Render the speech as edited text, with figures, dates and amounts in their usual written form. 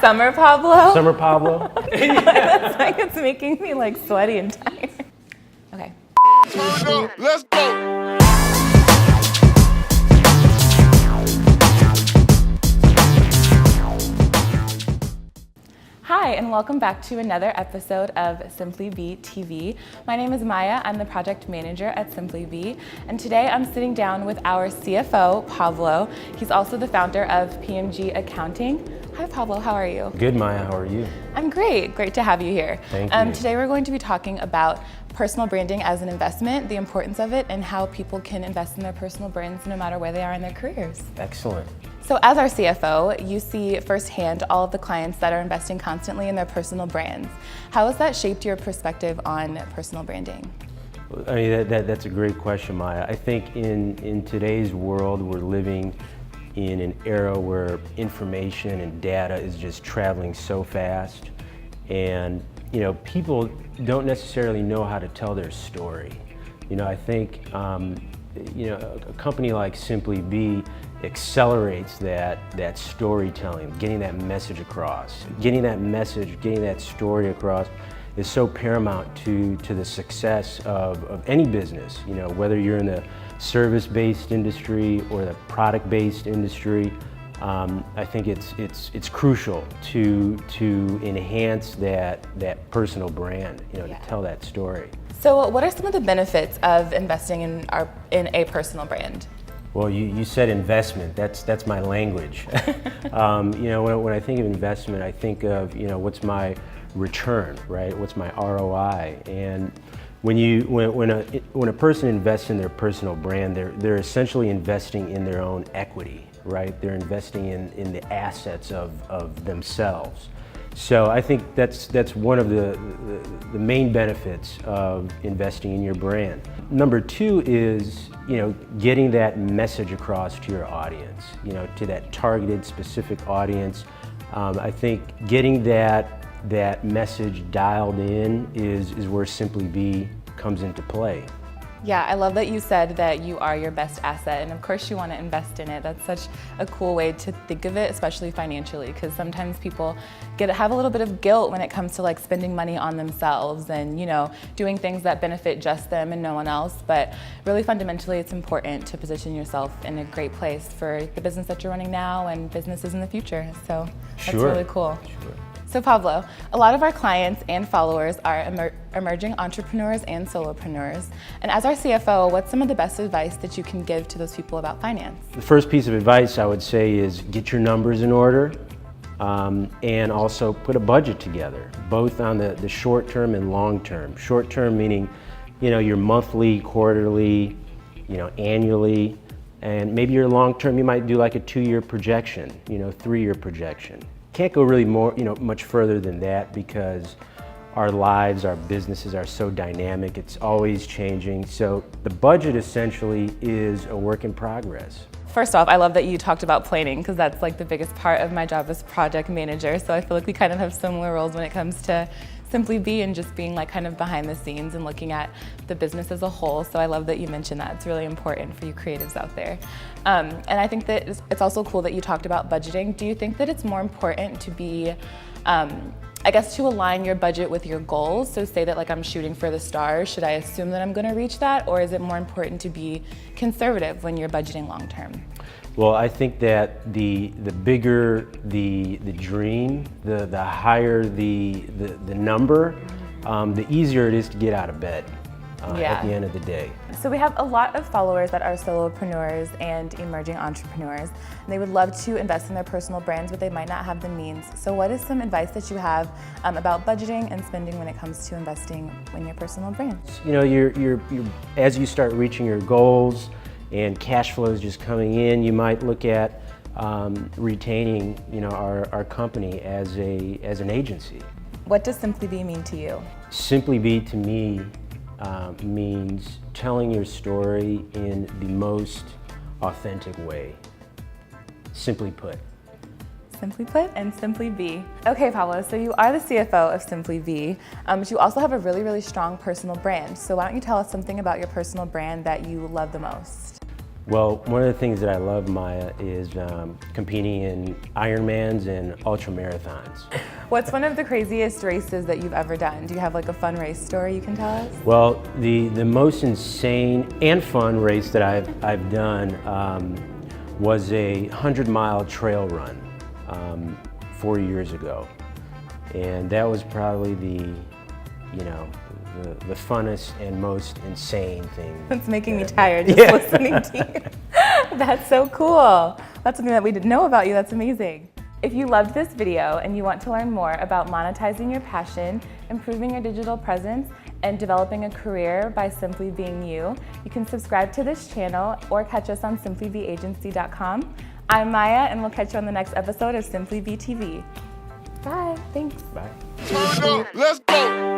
Summer Pablo? Summer Pablo? That's like it's making me like sweaty and tired. Okay. Let's go. Hi, and welcome back to another episode of Simply Be TV. My name is Maya. I'm the project manager at Simply Be, and today I'm sitting down with our CFO, Pablo. He's also the founder of PMG Accounting. Hi, Pablo. How are you? Good, Maya. How are you? I'm great. Great to have you here. Thank you. Today we're going to be talking about personal branding as an investment, the importance of it, and how people can invest in their personal brands no matter where they are in their careers. Excellent. So as our CFO, you see firsthand all of the clients that are investing constantly in their personal brands. How has that shaped your perspective on personal branding? I mean, that's a great question, Maya. I think in today's world, we're living in an era where information and data is just traveling so fast. And, people don't necessarily know how to tell their story. I think, a company like Simply Be accelerates that storytelling, getting that message across. Getting that story across is so paramount to the success of any business. Whether you're in the service-based industry or the product-based industry, I think it's crucial to enhance that personal brand, to tell that story. So what are some of the benefits of investing in a personal brand? Well, you said investment. That's my language. When I think of investment, I think of what's my return, right? What's my ROI? And when a person invests in their personal brand, they're essentially investing in their own equity, right? They're investing in the assets of themselves. So I think that's one of the main benefits of investing in your brand. Number two is, getting that message across to your audience, to that targeted specific audience. I think getting that message dialed in is where Simply Be comes into play. Yeah, I love that you said that you are your best asset, and of course you want to invest in it. That's such a cool way to think of it, especially financially, because sometimes people have a little bit of guilt when it comes to like spending money on themselves and doing things that benefit just them and no one else. But really fundamentally, it's important to position yourself in a great place for the business that you're running now and businesses in the future. So that's really cool. Sure. So Pablo, a lot of our clients and followers are emerging entrepreneurs and solopreneurs. And as our CFO, what's some of the best advice that you can give to those people about finance? The first piece of advice I would say is get your numbers in order and also put a budget together, both on the short term and long term. Short term meaning, your monthly, quarterly, annually, and maybe your long term, you might do like a 2-year projection, 3-year projection. Can't go really much further than that because our lives, our businesses are so dynamic. It's always changing. So the budget essentially is a work in progress. First off, I love that you talked about planning because that's like the biggest part of my job as project manager. So I feel like we kind of have similar roles when it comes to Simply Be and just being like kind of behind the scenes and looking at the business as a whole. So I love that you mentioned that. It's really important for you creatives out there. And I think that it's also cool that you talked about budgeting. Do you think that it's more important to be, to align your budget with your goals? So say that like I'm shooting for the stars, should I assume that I'm gonna reach that? Or is it more important to be conservative when you're budgeting long term? Well, I think that the bigger the dream, the higher the number, the easier it is to get out of bed at the end of the day. So we have a lot of followers that are solopreneurs and emerging entrepreneurs. And they would love to invest in their personal brands, but they might not have the means. So what is some advice that you have about budgeting and spending when it comes to investing in your personal brand? You're as you start reaching your goals and cash flow is just coming in, you might look at retaining, our company as an agency. What does Simply Be mean to you? Simply Be to me means telling your story in the most authentic way. Simply put. Simply put and Simply Be. Okay, Pablo, so you are the CFO of Simply Be, but you also have a really, really strong personal brand. So why don't you tell us something about your personal brand that you love the most? Well, one of the things that I love, Maya, is competing in Ironmans and ultra marathons. What's one of the craziest races that you've ever done? Do you have like a fun race story you can tell us? Well, the most insane and fun race that I've done was a 100-mile trail run 4 years ago, and that was probably the funnest and most insane thing. It's making me tired just listening to you. That's so cool. That's something that we didn't know about you. That's amazing. If you loved this video and you want to learn more about monetizing your passion, improving your digital presence, and developing a career by simply being you, you can subscribe to this channel or catch us on simplybeagency.com. I'm Maya, and we'll catch you on the next episode of Simply Be TV. Bye. Thanks. Bye. Turn up, let's go.